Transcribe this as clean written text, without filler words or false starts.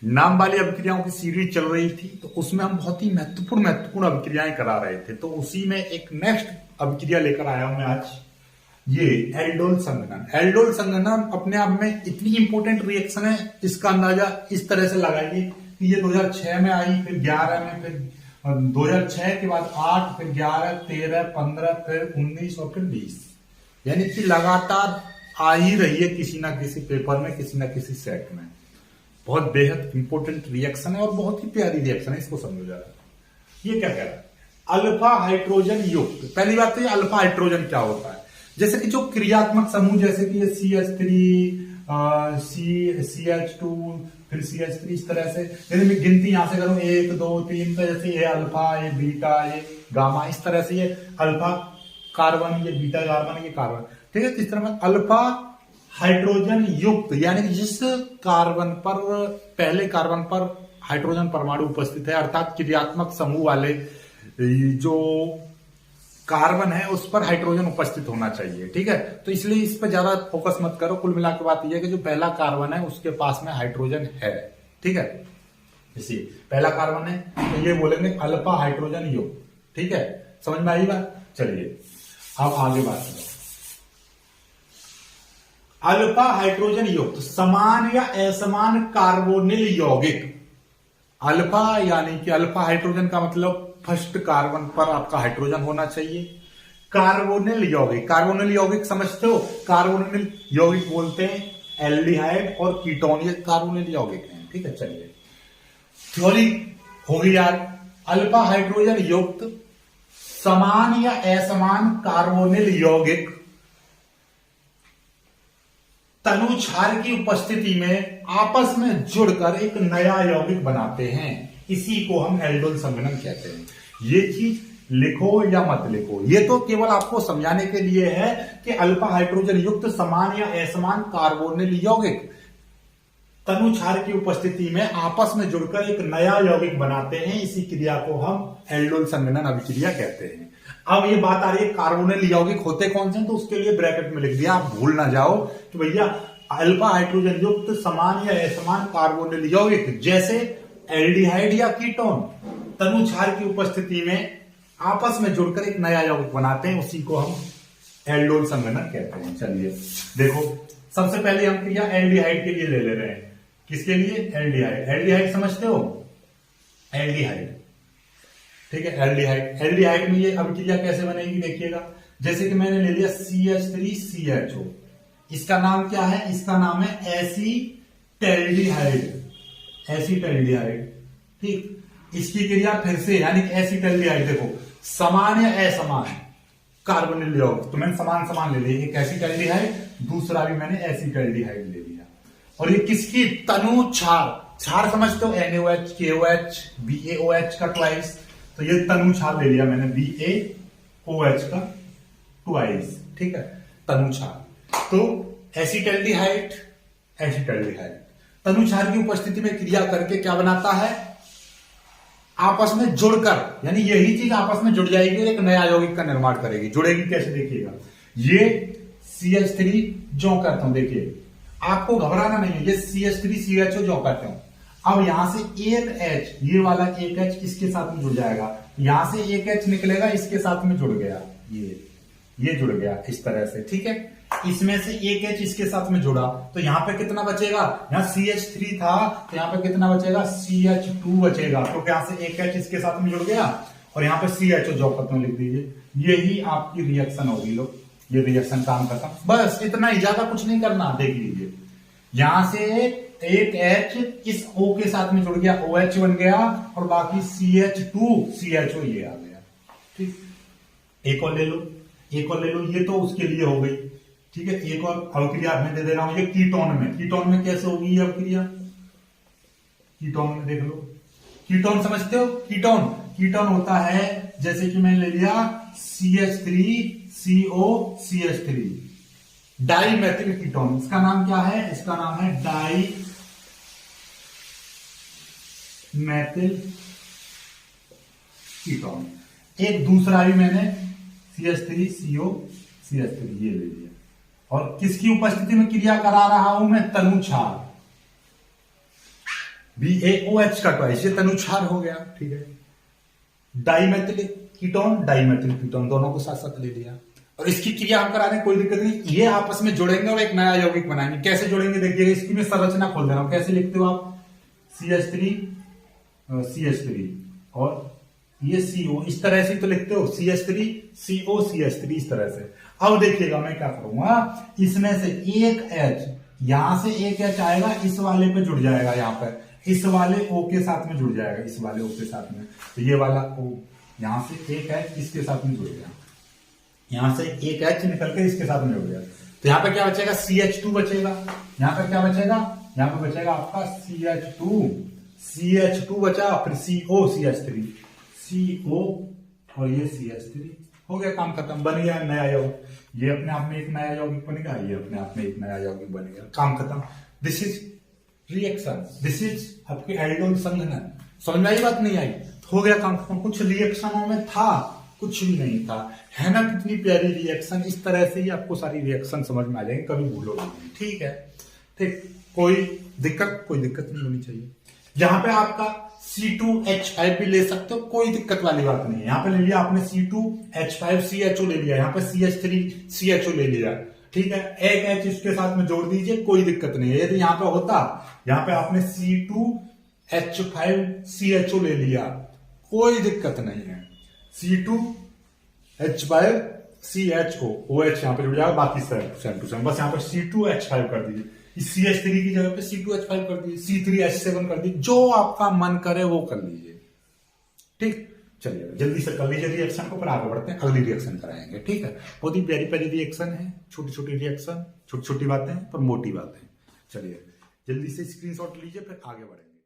नाम वाली अभिक्रियाओं की सीरीज चल रही थी, तो उसमें हम बहुत ही महत्वपूर्ण अभिक्रियाएं करा रहे थे। तो उसी में एक नेक्स्ट अभिक्रिया लेकर आया हूं मैं आज, ये एल्डोल संघनन। एल्डोल संघनन अपने आप में इतनी इंपॉर्टेंट रिएक्शन है, इसका अंदाजा इस तरह से लगाइए कि ये 2006 में आई, फिर 11 में, फिर 2006 के बाद 8, फिर 11, 13, 15, फिर 19 और फिर 20, यानी कि लगातार आ ही रही है किसी ना किसी पेपर में, किसी ना किसी सेट में। बहुत बेहद इंपॉर्टेंट रिएक्शन है और बहुत ही प्यारी रिएक्शन है, इसको समझो जरा। ये क्या कह रहा है? अल्फा हाइड्रोजन युक्त। पहली बात तो ये अल्फा हाइड्रोजन क्या होता है, जैसे कि जो क्रियात्मक समूह, जैसे कि ये CH3, CH2, फिर CH3, इस तरह से, जैसे मैं गिनती यहां से करूं 1 2 3, तो जैसे ये अल्फा, ये बीटा, ये गामा, इस तरह से ये अल्फा कार्बन, ये बीटा कार्बन, ये कार्बन, ठीक है। इस तरह में अल्फा हाइड्रोजन युक्त, यानी कि जिस कार्बन पर, पहले कार्बन पर हाइड्रोजन परमाणु उपस्थित है, अर्थात क्रियात्मक समूह वाले जो कार्बन है उस पर हाइड्रोजन उपस्थित होना चाहिए, ठीक है। तो इसलिए इस पर ज्यादा फोकस मत करो। कुल मिला के बात यह है कि जो पहला कार्बन है उसके पास में हाइड्रोजन है, ठीक है। इसी पहला कार्बन है तो ये बोलेंगे अल्फा हाइड्रोजन युक्त, ठीक है। समझ में आई बात? चलिए अब आगे बात करो। अल्फा हाइड्रोजन युक्त समान या असमान कार्बोनिल यौगिक। अल्फा यानी कि अल्फा हाइड्रोजन का मतलब फर्स्ट कार्बन पर आपका हाइड्रोजन होना चाहिए। कार्बोनिल यौगिक, कार्बोनिल यौगिक समझते हो? कार्बोनिल यौगिक बोलते हैं एल्डिहाइड और कीटोन, ये कार्बोनिल यौगिक हैं, ठीक है। चलिए थ्योरी होगी यार। अल्फा हाइड्रोजन युक्त समान या असमान कार्बोनिल यौगिक तनु क्षार की उपस्थिति में आपस में जुड़कर एक नया यौगिक बनाते हैं, इसी को हम एल्डोल संघनन कहते हैं। ये चीज लिखो या मत लिखो, ये तो केवल आपको समझाने के लिए है कि अल्फा हाइड्रोजन युक्त समान या असमान कार्बोनिल यौगिक तनु क्षार की उपस्थिति में आपस में जुड़कर एक नया यौगिक बनाते हैं, इसी क्रिया को हम एल्डोल संघनन अभिक्रिया कहते हैं। अब ये बात आ रही है कार्बोनिल यौगिक होते कौन से, तो उसके लिए ब्रैकेट में लिख दिया, आप भूल ना जाओ कि भैया अल्फा हाइड्रोजन युक्त समान या असमान कार्बोनिल यौगिक जैसे एल्डिहाइड या कीटोन तनु क्षार की उपस्थिति में आपस में जुड़कर एक नया यौगिक बनाते हैं, उसी को हम एल्डोल संघनन कहते हैं। चलिए देखो, सबसे पहले हम क्रिया एल्डिहाइड के लिए ले रहे हैं। किसके लिए? एल्डिहाइड। एल्डिहाइड समझते हो? एल्डिहाइड, ठीक है। एल्डिहाइड, एल्डिहाइड में ये अभिक्रिया कैसे बनेगी देखिएगा। जैसे कि मैंने ले लिया CH3CHO, इसका नाम क्या है? इसका नाम है एसीटैल्डिहाइड, एसीटैल्डिहाइड, ठीक। इसकी क्रिया फिर से यानी कि एसीटैल्डिहाइड, देखो समान या असमान कार्बोनिल यौगिक, तो मैंने समान समान ले लिया, एक एसीटैल्डिहाइड, दूसरा भी मैंने एसीटैल्डिहाइड ले लिया। और ये किसकी? तनु क्षार, क्षार समझते हो? NaOH, KOH, BaOH का ट्वाइस, तो ये तनु क्षार ले लिया मैंने, BaOH का ट्वाइस, ठीक है, तनु क्षार। तो एसीटैल्डिहाइड, एसीटैल्डिहाइड तनु क्षार की उपस्थिति में क्रिया करके क्या बनाता है? आपस में जुड़कर, यानी यही चीज आपस में जुड़ जाएगी, एक नया यौगिक का निर्माण करेगी। जुड़ेगी कैसे देखिएगा। ये CH3 जो करता हूं, देखिए आपको घबराना नहीं है, ये CH3CHO जो करते हूं। अब यहां से एक H, ये वाला एक H इसके साथ में जुड़ जाएगा, यहां से एक H निकलेगा, इसके साथ में जुड़ गया, ये जुड़ गया इस तरह से, ठीक है। इसमें से एक H इसके साथ में जुड़ा, तो यहां पे कितना बचेगा? यहां CH3 था, तो यहां पे कितना बचेगा? CH2 बचेगा, तो यहां से एक H इसके साथ में जुड़ गया और यहां पे CHO जो खत्म लिख दीजिए। यही आपकी रिएक्शन होगी लोग, ये रिएक्शन काम खत्म, बस इतना ही, ज्यादा कुछ नहीं करना। देख लीजिए, यहां से एक H इस O के साथ में जुड़ गया, OH बन गया, और बाकी CH2CHO ये आ गया, ठीक। एक और ले लो, एक और ले लो, ये तो उसके लिए हो गई, ठीक है। एक और अभिक्रिया मैं दे रहा हूं, ये कीटोन में, कीटोन में कैसे होगी ये अभिक्रिया? कीटोन में देख लो, कीटोन समझते हो? कीटोन, कीटोन होता है जैसे कि मैंने ले लिया CH3COCH3, डाई मेथिल कीटोन। इसका नाम क्या है? इसका नाम है डाई मेथिल कीटोन। एक दूसरा भी मैंने CH3COCH3 ये ले लिया, और किसकी उपस्थिति में क्रिया करा रहा हूं मैं? तनु क्षार, BaOH का ट्वाइस, ये तनुछार हो गया, ठीक है। डाइमेथिल कीटोन, डाइमेथिल कीटोन दोनों को साथ साथ ले लिया, और इसकी क्रिया हम करा रहे हैं, कोई दिक्कत नहीं। ये आपस में जुड़ेंगे और एक नया यौगिक बनाएंगे। कैसे जुड़ेंगे देखिएगा, इसकी मैं संरचना खोल दे रहा हूं। कैसे लिखते हो आप, CH3 और ये CO, इस तरह से तो लिखते हो, CH3 CO CH3, इस तरह से। अब देखिएगा मैं क्या करूंगा, इसमें से एक H, यहां से एक H आएगा, इस वाले पे जुड़ जाएगा, यहाँ पे इस वाले O के साथ में जुड़ जाएगा, इस वाले O के साथ में। तो ये वाला O यहां से एक H इसके साथ में जुड़ गया, यहां से एक H निकल के इसके साथ में जुड़ गया। तो यहाँ पे क्या बचेगा, CH2 बचेगा। यहाँ पे क्या बचेगा, यहाँ पे बचेगा आपका CH2 बचा, फिर CO CH3, CO और ये CH3, हो गया, काम खत्म, बन गया नया यौगिक। ये अपने आप में एक नया यौगिक बनेगा, ये अपने आप में एक नया यौगिक बनेगा, काम खत्म। This is reaction, this is आपके एल्डोल संघनन। समझ में आई बात, नहीं आई, हो गया काम खत्म। कुछ रिएक्शनों में था, कुछ भी नहीं था, है ना, कितनी प्यारी रिएक्शन। इस तरह से ही आपको सारी रिएक्शन समझ में आ जाएंगे, कभी भूलोगे नहीं, ठीक है। ठीक, कोई दिक्कत नहीं होनी चाहिए। यहाँ पे आपका C2H5 भी ले सकते हो, कोई दिक्कत वाली बात नहीं है। यहाँ पे ले लिया आपने C2H5 CHO ले लिया, यहाँ पे CH3 CHO ले लिया, ठीक है। एक H इसके साथ में जोड़ दीजिए, कोई दिक्कत नहीं है। यदि यहाँ पे होता, यहाँ पे आपने C2H5 CHO ले लिया, कोई दिक्कत नहीं है। C2H5 CHO, OH यहाँ पे जुड़ जाएगा, बाकी सेम टू सेम, बस यहाँ पे C2H5 कर दीजिए, CH3 की जगह पे C2H5 कर दीजिए, C3H7 कर दीजिए, जो आपका मन करे वो कर लीजिए, ठीक। चलिए जल्दी से कर लीजिए रिएक्शन को, फिर आगे बढ़ते हैं, अगली रिएक्शन कराएंगे, ठीक है। बहुत ही प्यारी प्यारी रिएक्शन है, छोटी छोटी रिएक्शन, छोटी छोटी बातें पर मोटी बातें। चलिए जल्दी से स्क्रीनशॉट लीजिए, फिर आगे बढ़ेंगे।